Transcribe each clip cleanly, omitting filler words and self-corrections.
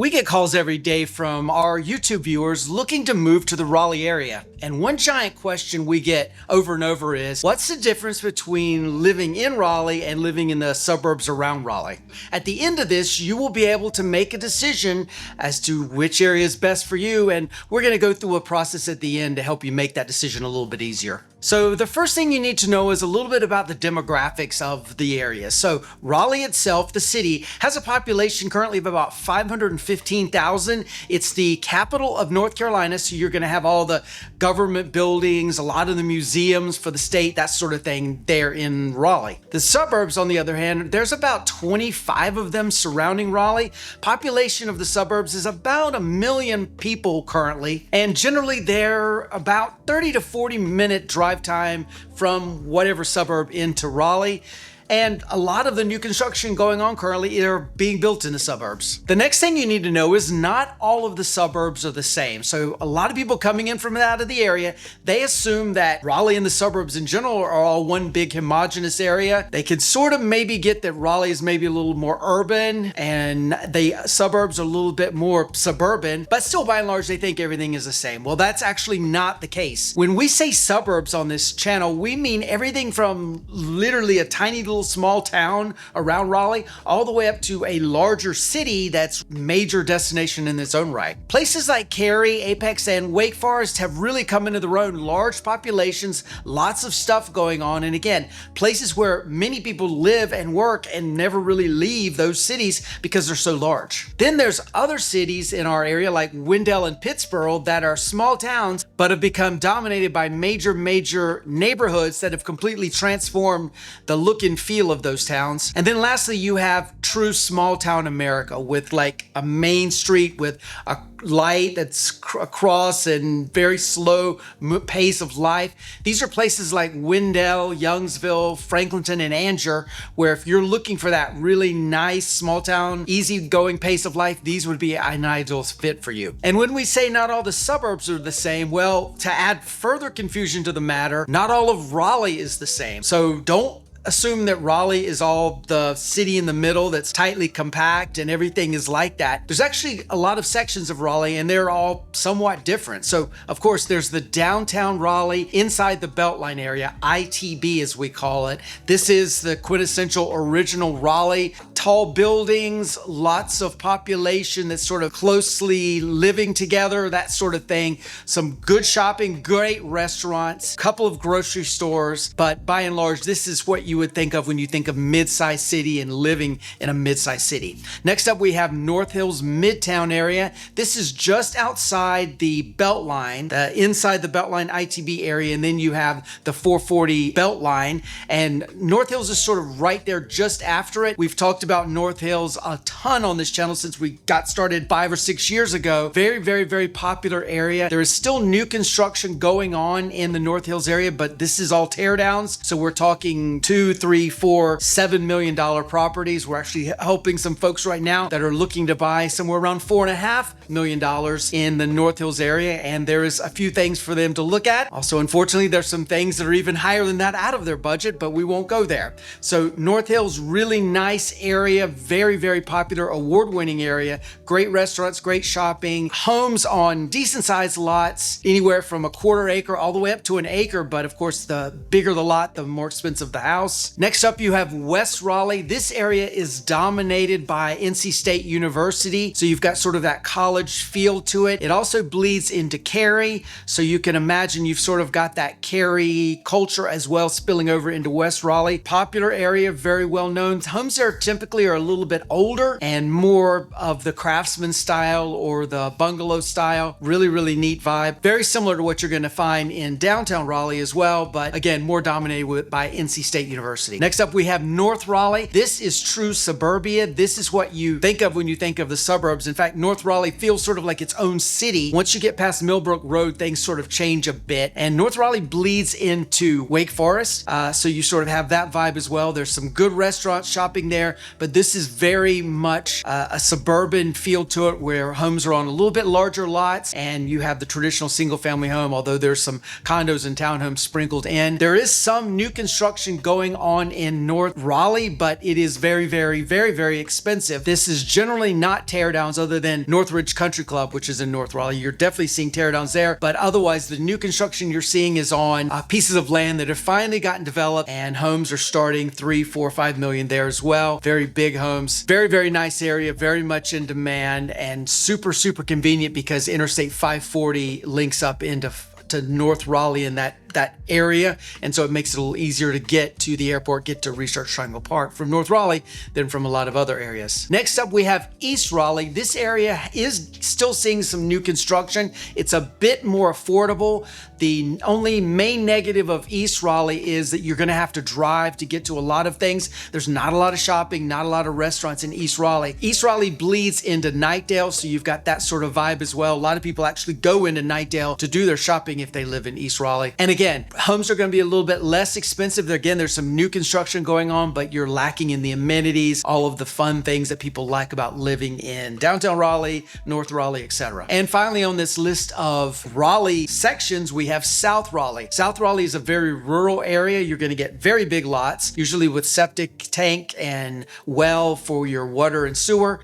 We get calls every day from our YouTube viewers looking to move to the Raleigh area. And one giant question we get over and over is, what's the difference between living in Raleigh and living in the suburbs around Raleigh? At the end of this, you will be able to make a decision as to which area is best for you, and we're going to go through a process at the end to help you make that decision a little bit easier. So the first thing you need to know is a little bit about the demographics of the area. So Raleigh itself, the city, has a population currently of about 515,000. It's the capital of North Carolina, so you're going to have all the government buildings, a lot of the museums for the state, that sort of thing there in Raleigh. The suburbs, on the other hand, there's about 25 of them surrounding Raleigh. Population of the suburbs is about 1 million people currently, and generally they're about 30 to 40 minute drive time from whatever suburb into Raleigh. And a lot of the new construction going on currently are being built in the suburbs. The next thing you need to know is not all of the suburbs are the same. So a lot of people coming in from out of the area, they assume that Raleigh and the suburbs in general are all one big homogeneous area. They can sort of maybe get that Raleigh is maybe a little more urban and the suburbs are a little bit more suburban, but still by and large they think everything is the same. Well, that's actually not the case. When we say suburbs on this channel, we mean everything from literally a tiny little small town around Raleigh all the way up to a larger city that's major destination in its own right. Places like Cary, Apex, and Wake Forest have really come into their own. Large populations, lots of stuff going on, and again, places where many people live and work and never really leave those cities because they're so large. Then there's other cities in our area like Wendell and Pittsburgh that are small towns but have become dominated by major neighborhoods that have completely transformed the look and feel of those towns. And then lastly, you have true small town America with like a main street with a light that's across and very slow pace of life. These are places like Wendell, Youngsville, Franklinton, and Anger, where if you're looking for that really nice small town, easygoing pace of life, these would be an ideal fit for you. And when we say not all the suburbs are the same, well, to add further confusion to the matter, not all of Raleigh is the same. So don't assume that Raleigh is all the city in the middle that's tightly compact and everything is like that. There's actually a lot of sections of Raleigh and they're all somewhat different. So of course there's the downtown Raleigh inside the Beltline area, ITB as we call it. This is the quintessential original Raleigh. Tall buildings, lots of population that's sort of closely living together, that sort of thing. Some good shopping, great restaurants, couple of grocery stores, but by and large, this is what you would think of when you think of mid-sized city and living in a mid-sized city. Next up, we have North Hills Midtown area. This is just outside the Beltline, inside the Beltline ITB area, and then you have the 440 Beltline, and North Hills is sort of right there just after it. We've talked about North Hills a ton on this channel since we got started 5 or 6 years ago. Very popular area. There is still new construction going on in the North Hills area, but this is all teardowns. So we're talking $2, $3, $4, $7 million properties. We're actually helping some folks right now that are looking to buy somewhere around $4.5 million in the North Hills area, and there is a few things for them to look at. Also, unfortunately, there's some things that are even higher than that out of their budget, but we won't go there. So North Hills, really nice area, very popular, award-winning area, great restaurants, great shopping, homes on decent sized lots, anywhere from a quarter acre all the way up to an acre, but of course the bigger the lot, the more expensive the house. Next up, you have West Raleigh. This area is dominated by NC State University, so you've got sort of that college feel to it. It also bleeds into Cary, so you can imagine you've sort of got that Cary culture as well spilling over into West Raleigh. Popular area, very well known. Homes there typically are a little bit older and more of the craftsman style or the bungalow style. Really neat vibe. Very similar to what you're going to find in downtown Raleigh as well, but again, more dominated by NC State University. Next up, we have North Raleigh. This is true suburbia. This is what you think of when you think of the suburbs. In fact, North Raleigh feels sort of like its own city. Once you get past Millbrook Road, things sort of change a bit, and North Raleigh bleeds into Wake Forest, so you sort of have that vibe as well. There's some good restaurants, shopping there, but this is very much a suburban feel to it where homes are on a little bit larger lots and you have the traditional single family home, although there's some condos and townhomes sprinkled in. There is some new construction going going on in North Raleigh, but it is very, very, very, very expensive. This is generally not teardowns other than Northridge Country Club, which is in North Raleigh. You're definitely seeing teardowns there, but otherwise the new construction you're seeing is on pieces of land that have finally gotten developed, and homes are starting 3, 4, 5 million there as well. Very big homes. Very, very nice area, very much in demand, and super, super convenient because Interstate 540 links up into North Raleigh in that area, and so it makes it a little easier to get to the airport, get to Research Triangle Park from North Raleigh than from a lot of other areas. Next up, we have East Raleigh. This area is still seeing some new construction. It's a bit more affordable. The only main negative of East Raleigh is that you're going to have to drive to get to a lot of things. There's not a lot of shopping, not a lot of restaurants in East Raleigh. East Raleigh bleeds into Knightdale, so you've got that sort of vibe as well. A lot of people actually go into Knightdale to do their shopping if they live in East Raleigh. And again, homes are going to be a little bit less expensive. Again, there's some new construction going on, but you're lacking in the amenities, all of the fun things that people like about living in downtown Raleigh, North Raleigh, etc. And finally, on this list of Raleigh sections, we have South Raleigh. South Raleigh is a very rural area. You're going to get very big lots, usually with septic tank and well for your water and sewer.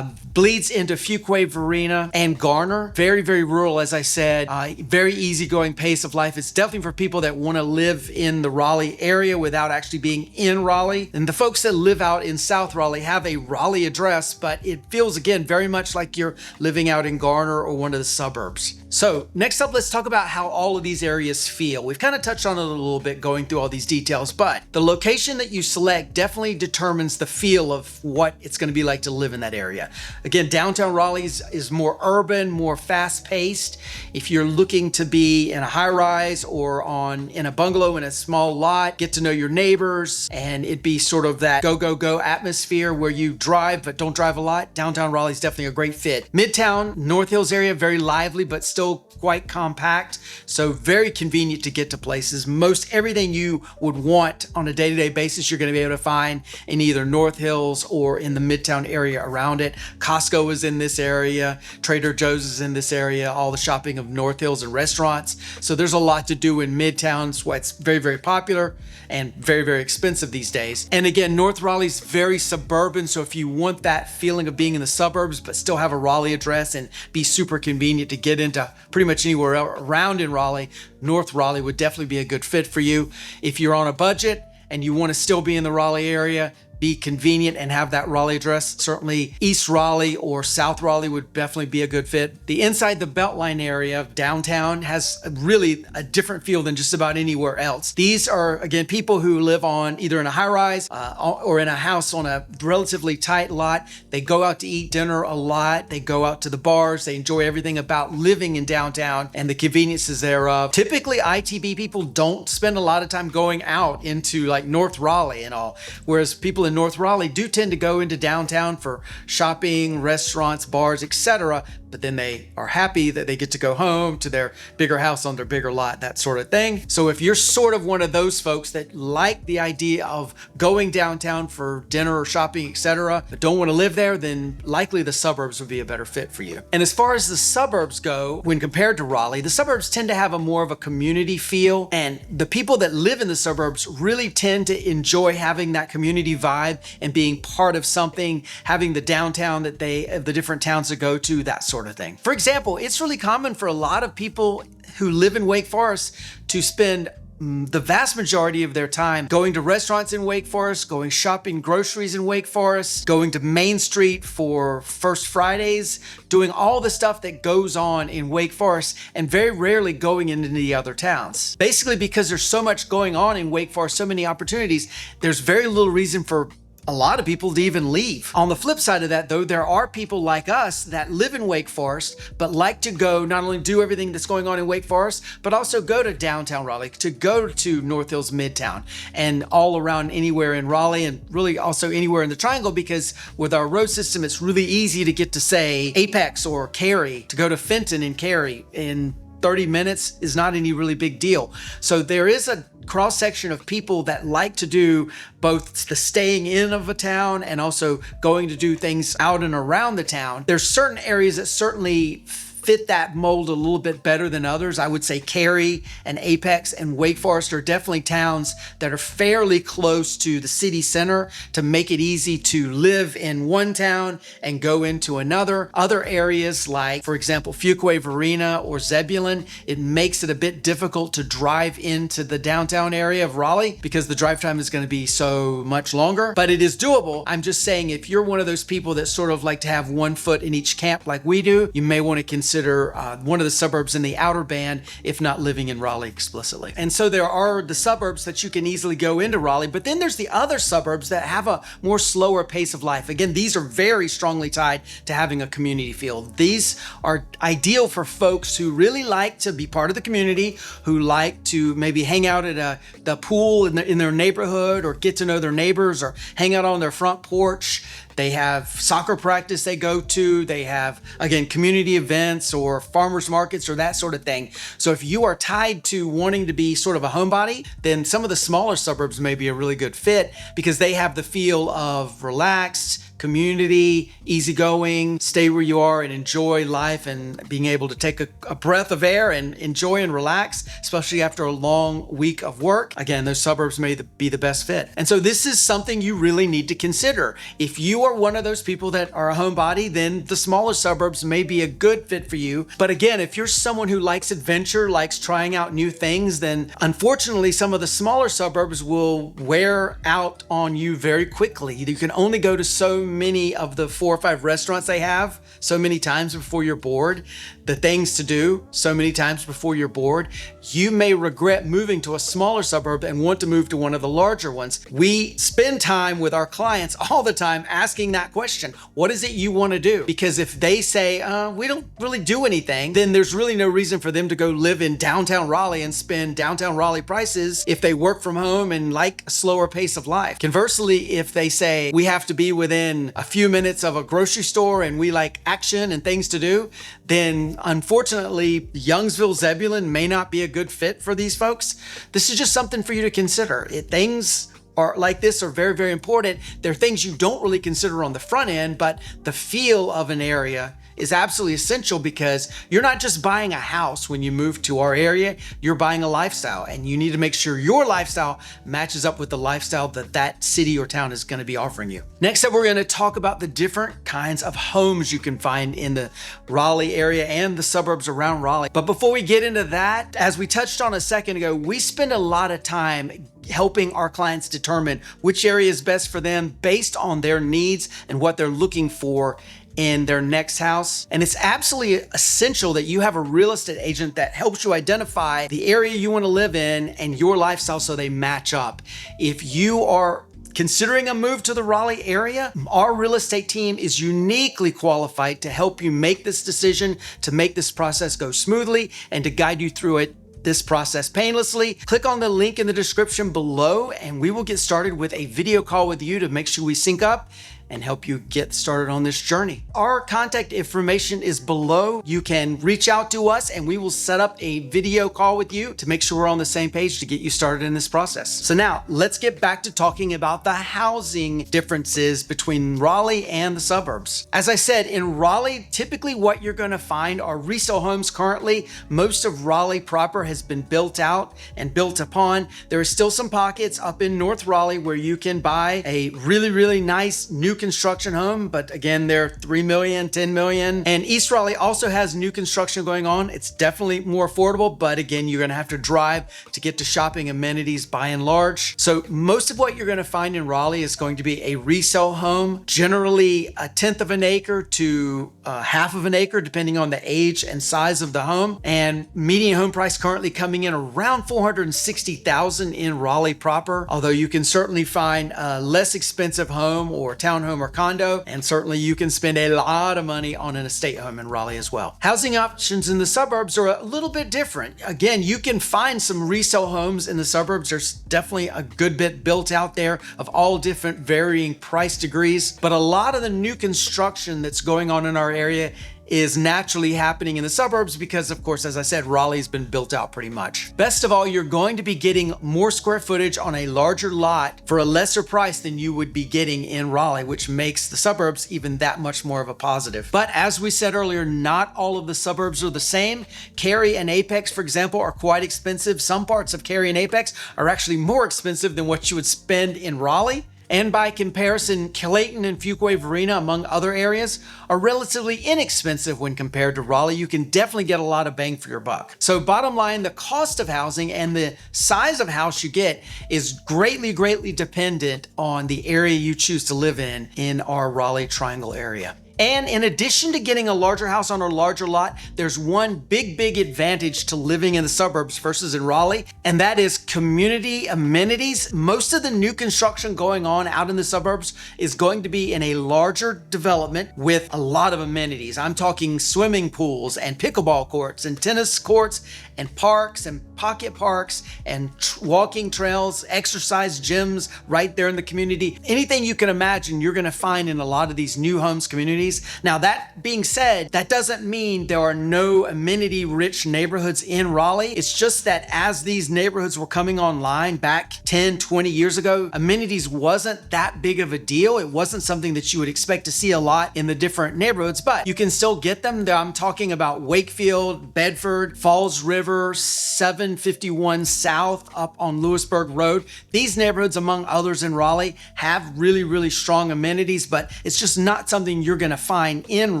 Bleeds into Fuquay, Varina, and Garner. Very, very rural, as I said. Very easygoing pace of life. It's definitely for people that want to live in the Raleigh area without actually being in Raleigh. And the folks that live out in South Raleigh have a Raleigh address, but it feels, again, very much like you're living out in Garner or one of the suburbs. So next up, let's talk about how all of these areas feel. We've kind of touched on it a little bit going through all these details, but the location that you select definitely determines the feel of what it's going to be like to live in that area. Again, downtown Raleigh is more urban, more fast-paced. If you're looking to be in a high-rise or in a bungalow in a small lot, get to know your neighbors, and it'd be sort of that go, go, go atmosphere where you drive but don't drive a lot, downtown Raleigh is definitely a great fit. Midtown, North Hills area, very lively, but still quite compact, so very convenient to get to places. Most everything you would want on a day-to-day basis, you're going to be able to find in either North Hills or in the Midtown area around it. Costco is in this area, Trader Joe's is in this area, all the shopping of North Hills and restaurants. So there's a lot to do in Midtown, so it's very, very popular and very, very expensive these days. And again, North Raleigh's very suburban, so if you want that feeling of being in the suburbs but still have a Raleigh address and be super convenient to get into pretty much anywhere around in Raleigh, North Raleigh would definitely be a good fit for you. If you're on a budget and you want to still be in the Raleigh area, be convenient and have that Raleigh address, certainly East Raleigh or South Raleigh would definitely be a good fit. The inside the Beltline area, downtown, has really a different feel than just about anywhere else. These are, again, people who live on either in a high-rise or in a house on a relatively tight lot. They go out to eat dinner a lot. They go out to the bars. They enjoy everything about living in downtown and the conveniences thereof. Typically, ITB people don't spend a lot of time going out into like North Raleigh and all, whereas people in North Raleigh do tend to go into downtown for shopping, restaurants, bars, etc. But then they are happy that they get to go home to their bigger house on their bigger lot, that sort of thing. So if you're sort of one of those folks that like the idea of going downtown for dinner or shopping, etc., but don't want to live there, then likely the suburbs would be a better fit for you. And as far as the suburbs go, when compared to Raleigh, the suburbs tend to have a more of a community feel, and the people that live in the suburbs really tend to enjoy having that community vibe and being part of something, having the downtown that the different towns to go to, that sort of thing. For example, it's really common for a lot of people who live in Wake Forest to spend the vast majority of their time going to restaurants in Wake Forest, going shopping groceries in Wake Forest, going to Main Street for First Fridays, doing all the stuff that goes on in Wake Forest, and very rarely going into the other towns. Basically, because there's so much going on in Wake Forest, so many opportunities, there's very little reason for a lot of people to even leave. On the flip side of that, though, there are people like us that live in Wake Forest, but like to go not only do everything that's going on in Wake Forest, but also go to downtown Raleigh, to go to North Hills Midtown, and all around anywhere in Raleigh, and really also anywhere in the Triangle, because with our road system, it's really easy to get to, say, Apex or Cary, to go to Fenton and Cary in 30 minutes is not any really big deal. So there is a cross section of people that like to do both the staying in of a town and also going to do things out and around the town. There's certain areas that certainly fit that mold a little bit better than others. I would say Cary and Apex and Wake Forest are definitely towns that are fairly close to the city center to make it easy to live in one town and go into another. Other areas like, for example, Fuquay, Varina, or Zebulon, it makes it a bit difficult to drive into the downtown area of Raleigh because the drive time is going to be so much longer, but it is doable. I'm just saying, if you're one of those people that sort of like to have one foot in each camp like we do, you may want to consider one of the suburbs in the outer band, if not living in Raleigh explicitly. And so there are the suburbs that you can easily go into Raleigh, but then there's the other suburbs that have a more slower pace of life. Again, these are very strongly tied to having a community feel. These are ideal for folks who really like to be part of the community, who like to maybe hang out at the pool in their neighborhood, or get to know their neighbors, or hang out on their front porch. They have soccer practice they go to. They have, again, community events or farmers markets or that sort of thing. So if you are tied to wanting to be sort of a homebody, then some of the smaller suburbs may be a really good fit because they have the feel of relaxed, community, easygoing, stay where you are and enjoy life, and being able to take a breath of air and enjoy and relax, especially after a long week of work. Again, those suburbs may be the best fit. And so this is something you really need to consider. If you are one of those people that are a homebody, then the smaller suburbs may be a good fit for you. But again, if you're someone who likes adventure, likes trying out new things, then unfortunately some of the smaller suburbs will wear out on you very quickly. You can only go to so many of the 4 or 5 restaurants they have so many times before you're bored, the things to do so many times before you're bored. You may regret moving to a smaller suburb and want to move to one of the larger ones. We spend time with our clients all the time asking that question. What is it you want to do? Because if they say, we don't really do anything, then there's really no reason for them to go live in downtown Raleigh and spend downtown Raleigh prices if they work from home and like a slower pace of life. Conversely, if they say we have to be within a few minutes of a grocery store and we like action and things to do, then unfortunately, Youngsville, Zebulon may not be a good fit for these folks. This is just something for you to consider. Things are like this are very, very important. They're things you don't really consider on the front end, but the feel of an area is absolutely essential because you're not just buying a house when you move to our area, you're buying a lifestyle, and you need to make sure your lifestyle matches up with the lifestyle that city or town is going to be offering you. Next up, we're going to talk about the different kinds of homes you can find in the Raleigh area and the suburbs around Raleigh. But before we get into that, as we touched on a second ago, we spend a lot of time helping our clients determine which area is best for them based on their needs and what they're looking for in their next house. And it's absolutely essential that you have a real estate agent that helps you identify the area you want to live in and your lifestyle so they match up. If you are considering a move to the Raleigh area, our real estate team is uniquely qualified to help you make this decision, to make this process go smoothly, and to guide you through this process painlessly. Click on the link in the description below and we will get started with a video call with you to make sure we sync up and help you get started on this journey. Our contact information is below. You can reach out to us and we will set up a video call with you to make sure we're on the same page to get you started in this process. So now let's get back to talking about the housing differences between Raleigh and the suburbs. As I said, in Raleigh, typically what you're gonna find are resale homes currently. Most of Raleigh proper has been built out and built upon. There are still some pockets up in North Raleigh where you can buy a really, really nice new construction home, but again, they're $3 million, $10 million. And East Raleigh also has new construction going on. It's definitely more affordable, but again, you're gonna have to drive to get to shopping amenities by and large. So most of what you're gonna find in Raleigh is going to be a resale home, generally 1/10 of an acre to 1/2 of an acre, depending on the age and size of the home. And median home price currently coming in around $460,000 in Raleigh proper, although you can certainly find a less expensive home or townhome or condo, and certainly you can spend a lot of money on an estate home in Raleigh as well. Housing options in the suburbs are a little bit different. Again, you can find some resale homes in the suburbs. There's definitely a good bit built out there of all different varying price degrees, but a lot of the new construction that's going on in our area is naturally happening in the suburbs because, of course, as I said, Raleigh's been built out pretty much. Best of all, you're going to be getting more square footage on a larger lot for a lesser price than you would be getting in Raleigh, which makes the suburbs even that much more of a positive. But as we said earlier, not all of the suburbs are the same. Cary and Apex, for example, are quite expensive. Some parts of Cary and Apex are actually more expensive than what you would spend in Raleigh. And by comparison, Clayton and Fuquay-Varina, among other areas, are relatively inexpensive when compared to Raleigh. You can definitely get a lot of bang for your buck. So bottom line, the cost of housing and the size of house you get is greatly, greatly dependent on the area you choose to live in our Raleigh Triangle area. And in addition to getting a larger house on a larger lot, there's one big advantage to living in the suburbs versus in Raleigh, and that is community amenities. Most of the new construction going on out in the suburbs is going to be in a larger development with a lot of amenities. I'm talking swimming pools and pickleball courts and tennis courts and parks and pocket parks and walking trails, exercise gyms right there in the community. Anything you can imagine, you're going to find in a lot of these new homes communities. Now, that being said, that doesn't mean there are no amenity-rich neighborhoods in Raleigh. It's just that as these neighborhoods were coming online back 10, 20 years ago, amenities wasn't that big of a deal. It wasn't something that you would expect to see a lot in the different neighborhoods, but you can still get them. I'm talking about Wakefield, Bedford, Falls River, 751 South up on Lewisburg Road. These neighborhoods, among others in Raleigh, have really strong amenities, but it's just not something you're going to find in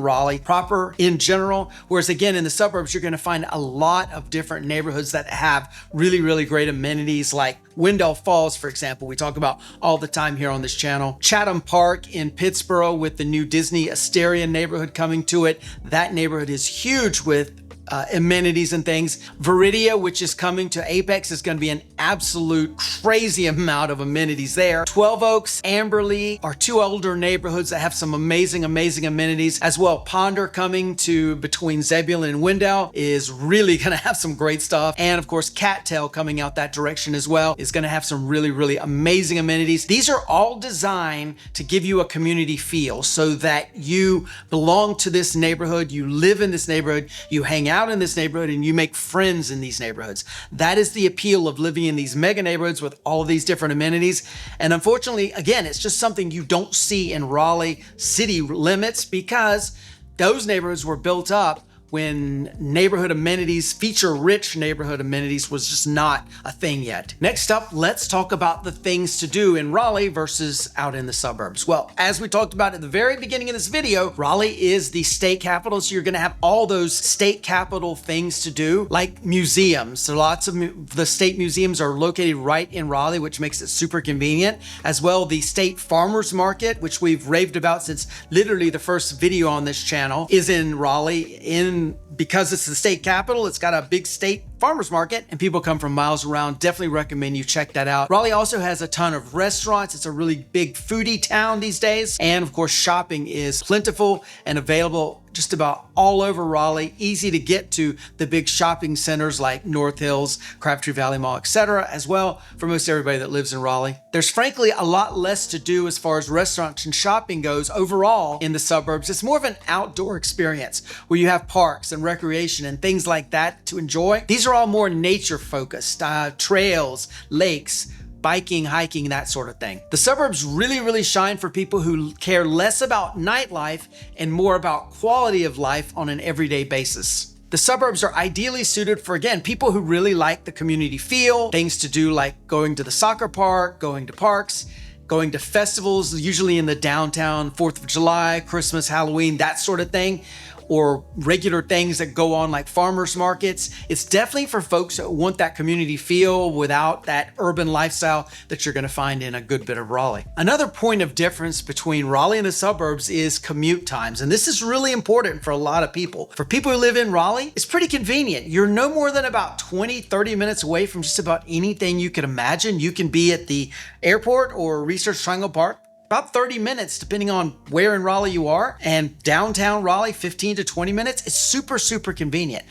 Raleigh proper in general. Whereas again, in the suburbs, you're going to find a lot of different neighborhoods that have really great amenities, like Wendell Falls, for example, we talk about all the time here on this channel. Chatham Park in Pittsboro with the new Disney Asteria neighborhood coming to it. That neighborhood is huge with amenities and things. Viridia, which is coming to Apex, is going to be an absolute crazy amount of amenities there. 12 Oaks, Amberley are two older neighborhoods that have some amazing amenities as well. Ponder coming to between Zebulon and Wendell is really going to have some great stuff. And of course, Cattail coming out that direction as well is going to have some really amazing amenities. These are all designed to give you a community feel so that you belong to this neighborhood, you live in this neighborhood, you hang out in this neighborhood, and you make friends in these neighborhoods. That is the appeal of living in these mega neighborhoods with all of these different amenities. And unfortunately, again, it's just something you don't see in Raleigh city limits because those neighborhoods were built up when neighborhood amenities, feature-rich neighborhood amenities, was just not a thing yet. Next up, let's talk about the things to do in Raleigh versus out in the suburbs. Well, as we talked about at the very beginning of this video, Raleigh is the state capital, so you're gonna have all those state capital things to do, like museums. So lots of the state museums are located right in Raleigh, which makes it super convenient. As well, the state farmers market, which we've raved about since literally the first video on this channel, is in Raleigh. Because it's the state capital, it's got a big state farmers market and people come from miles around. Definitely recommend you check that out. Raleigh also has a ton of restaurants. It's a really big foodie town these days. And of course, shopping is plentiful and available just about all over Raleigh. Easy to get to the big shopping centers like North Hills, Crabtree Valley Mall, etc. as well for most everybody that lives in Raleigh. There's frankly a lot less to do as far as restaurants and shopping goes overall in the suburbs. It's more of an outdoor experience where you have parks and recreation and things like that to enjoy. These are all more nature focused, trails, lakes, biking, hiking, that sort of thing. The suburbs really shine for people who care less about nightlife and more about quality of life on an everyday basis. The suburbs are ideally suited for, again, people who really like the community feel, things to do like going to the soccer park, going to parks, going to festivals, usually in the downtown, 4th of July, Christmas, Halloween, that sort of thing, or regular things that go on like farmers markets. It's definitely for folks that want that community feel without that urban lifestyle that you're going to find in a good bit of Raleigh. Another point of difference between Raleigh and the suburbs is commute times. And this is really important for a lot of people. For people who live in Raleigh, it's pretty convenient. You're no more than about 20-30 minutes away from just about anything you can imagine. You can be at the airport or Research Triangle Park about 30 minutes, depending on where in Raleigh you are, and downtown Raleigh, 15 to 20 minutes. It's super convenient.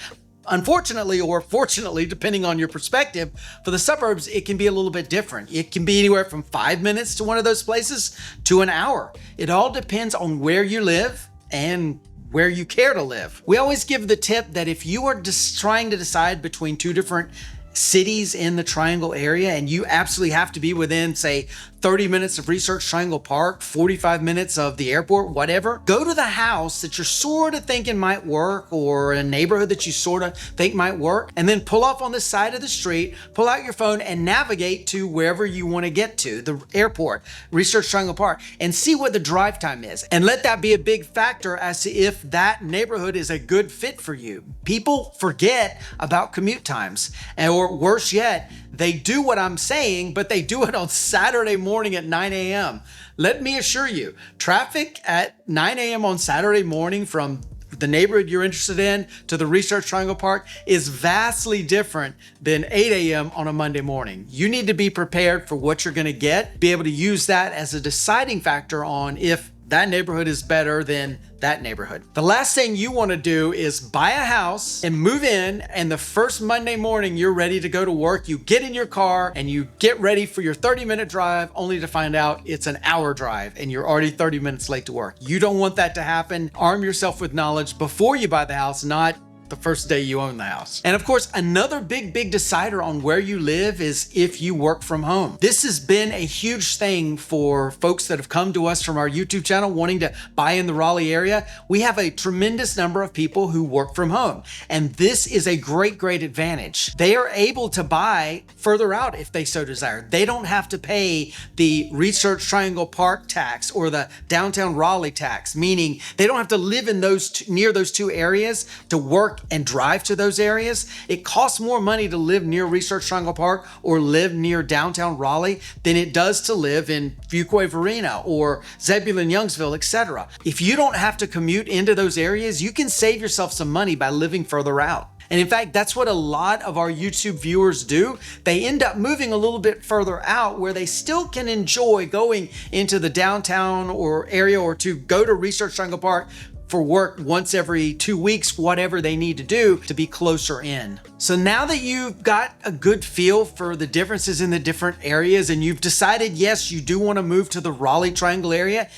Unfortunately, or fortunately, depending on your perspective, for the suburbs, it can be a little bit different. It can be anywhere from 5 minutes to one of those places to an hour. It all depends on where you live and where you care to live. We always give the tip that if you are just trying to decide between two different cities in the Triangle area and you absolutely have to be within, say, 30 minutes of Research Triangle Park, 45 minutes of the airport, whatever, go to the house that you're sort of thinking might work, or a neighborhood that you sort of think might work, and then pull off on the side of the street, pull out your phone and navigate to wherever you want to get to, the airport, Research Triangle Park, and see what the drive time is. And let that be a big factor as to if that neighborhood is a good fit for you. People forget about commute times, or worse yet, they do what I'm saying, but they do it on Saturday morning at 9 a.m. Let me assure you, traffic at 9 a.m. on Saturday morning from the neighborhood you're interested in to the Research Triangle Park is vastly different than 8 a.m. on a Monday morning. You need to be prepared for what you're going to get, be able to use that as a deciding factor on if that neighborhood is better than that neighborhood. The last thing you want to do is buy a house and move in, and the first Monday morning you're ready to go to work, you get in your car and you get ready for your 30-minute drive, only to find out it's an hour drive and you're already 30 minutes late to work. You don't want that to happen. Arm yourself with knowledge before you buy the house, not the first day you own the house. And of course, another big decider on where you live is if you work from home. This has been a huge thing for folks that have come to us from our YouTube channel wanting to buy in the Raleigh area. We have a tremendous number of people who work from home, and this is a great advantage. They are able to buy further out if they so desire. They don't have to pay the Research Triangle Park tax or the downtown Raleigh tax, meaning they don't have to live in near those two areas to work and drive to those areas. It costs more money to live near Research Triangle Park or live near downtown Raleigh than it does to live in Fuquay-Varina or Zebulon, Youngsville, etc. If you don't have to commute into those areas, you can save yourself some money by living further out. And in fact, that's what a lot of our YouTube viewers do. They end up moving a little bit further out where they still can enjoy going into the downtown or area, or to go to Research Triangle Park for work once every 2 weeks, whatever they need to do to be closer in. So now that you've got a good feel for the differences in the different areas and you've decided, yes, you do want to move to the Raleigh Triangle area,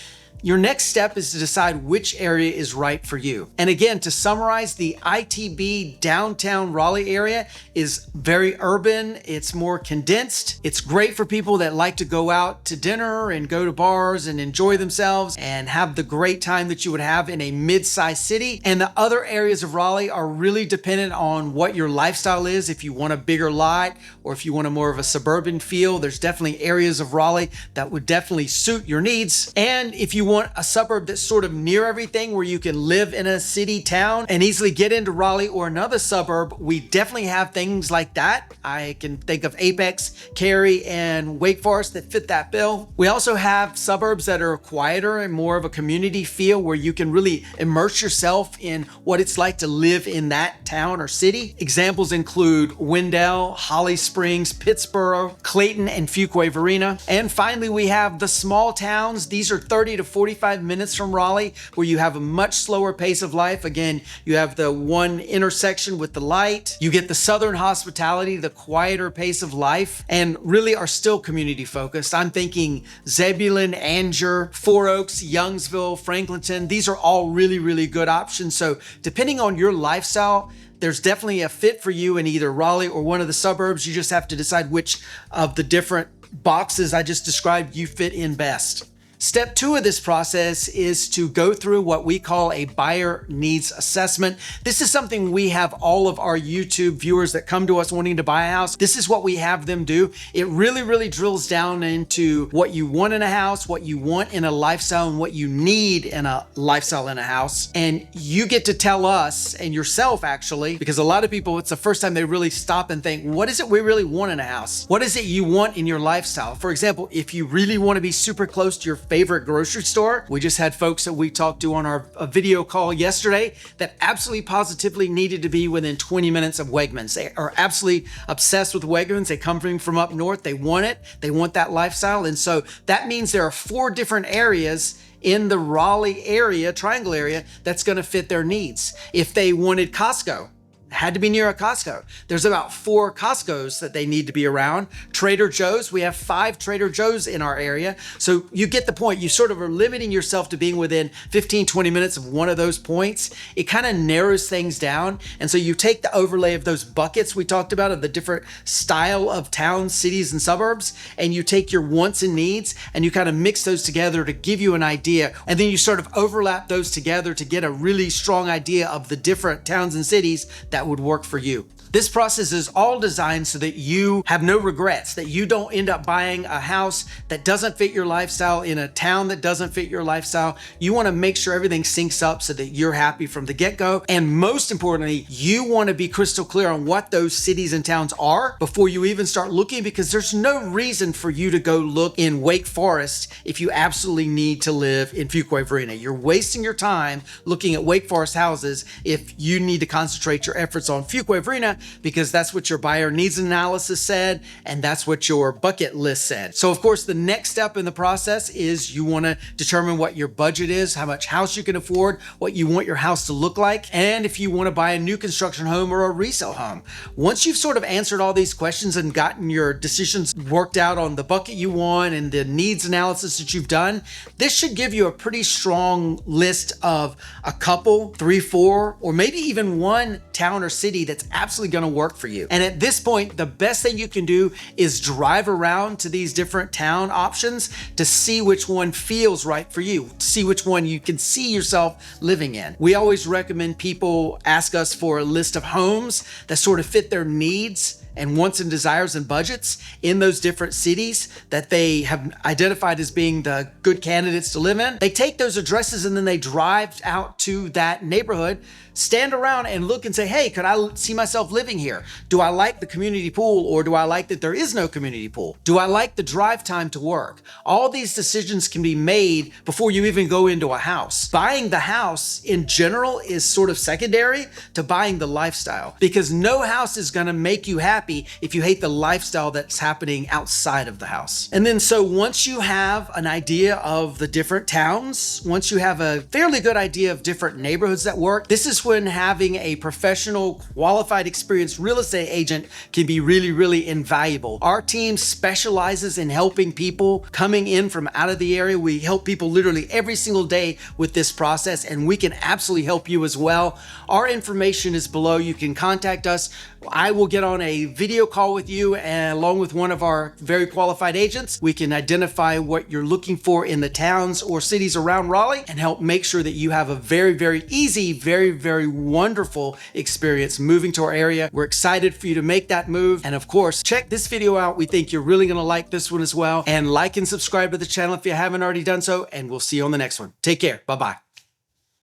your next step is to decide which area is right for you. And again, to summarize, the ITB downtown Raleigh area is very urban. It's more condensed. It's great for people that like to go out to dinner and go to bars and enjoy themselves and have the great time that you would have in a mid-sized city. And the other areas of Raleigh are really dependent on what your lifestyle is. If you want a bigger lot or if you want a more of a suburban feel, there's definitely areas of Raleigh that would definitely suit your needs. And if you want a suburb that's sort of near everything, where you can live in a city town and easily get into Raleigh or another suburb, we definitely have things like that. I can think of Apex, Cary, and Wake Forest that fit that bill. We also have suburbs that are quieter and more of a community feel, where you can really immerse yourself in what it's like to live in that town or city. Examples include Wendell, Holly Springs, Pittsboro, Clayton, and Fuquay-Varina. And finally, we have the small towns. These are 30 to 45 minutes from Raleigh, where you have a much slower pace of life. Again, you have the one intersection with the light. You get the southern hospitality, the quieter pace of life, and really are still community focused. I'm thinking Zebulon, Anger, Four Oaks, Youngsville, Franklinton. These are all really good options. So depending on your lifestyle, there's definitely a fit for you in either Raleigh or one of the suburbs. You just have to decide which of the different boxes I just described you fit in best. Step 2 of this process is to go through what we call a buyer needs assessment. This is something we have all of our YouTube viewers that come to us wanting to buy a house. This is what we have them do. It really drills down into what you want in a house, what you want in a lifestyle, and what you need in a lifestyle in a house. And you get to tell us, and yourself actually, because a lot of people, it's the first time they really stop and think, what is it we really want in a house? What is it you want in your lifestyle? For example, if you really want to be super close to your favorite grocery store. We just had folks that we talked to on our video call yesterday that absolutely positively needed to be within 20 minutes of Wegmans. They are absolutely obsessed with Wegmans. They come from up north. They want it. They want that lifestyle. And so that means there are 4 different areas in the Raleigh area, Triangle area, that's going to fit their needs. If they wanted Costco, had to be near a Costco. There's about 4 Costcos that they need to be around. Trader Joe's, we have 5 Trader Joe's in our area. So you get the point. You sort of are limiting yourself to being within 15, 20 minutes of one of those points. It kind of narrows things down. And so you take the overlay of those buckets we talked about of the different style of towns, cities, and suburbs, and you take your wants and needs and you kind of mix those together to give you an idea. And then you sort of overlap those together to get a really strong idea of the different towns and cities that would work for you. This process is all designed so that you have no regrets, that you don't end up buying a house that doesn't fit your lifestyle in a town that doesn't fit your lifestyle. You want to make sure everything syncs up so that you're happy from the get-go. And most importantly, you want to be crystal clear on what those cities and towns are before you even start looking, because there's no reason for you to go look in Wake Forest if you absolutely need to live in Fuquay-Varina. You're wasting your time looking at Wake Forest houses if you need to concentrate your efforts on Fuquay-Varina, because that's what your buyer needs analysis said, and that's what your bucket list said. So of course, the next step in the process is you want to determine what your budget is, how much house you can afford, what you want your house to look like, and if you want to buy a new construction home or a resale home. Once you've sort of answered all these questions and gotten your decisions worked out on the bucket you want and the needs analysis that you've done, this should give you a pretty strong list of a couple, 3, 4, or maybe even one town or city that's absolutely going to work for you. And at this point, the best thing you can do is drive around to these different town options to see which one feels right for you, to see which one you can see yourself living in. We always recommend people ask us for a list of homes that sort of fit their needs and wants and desires and budgets in those different cities that they have identified as being the good candidates to live in. They take those addresses and then they drive out to that neighborhood, stand around and look and say, hey, could I see myself living here? Do I like the community pool, or do I like that there is no community pool? Do I like the drive time to work? All these decisions can be made before you even go into a house. Buying the house in general is sort of secondary to buying the lifestyle, because no house is going to make you happy if you hate the lifestyle that's happening outside of the house. And then so once you have an idea of the different towns, once you have a fairly good idea of different neighborhoods that work, this is when having a professional, qualified, experienced real estate agent can be really, really invaluable. Our team specializes in helping people coming in from out of the area. We help people literally every single day with this process, and we can absolutely help you as well. Our information is below. You can contact us. I will get on a video call with you, and along with one of our very qualified agents, we can identify what you're looking for in the towns or cities around Raleigh and help make sure that you have a very, very easy, very, very wonderful experience moving to our area. We're excited for you to make that move. And of course, check this video out. We think you're really going to like this one as well. And like and subscribe to the channel if you haven't already done so, and we'll see you on the next one. Take care. Bye-bye.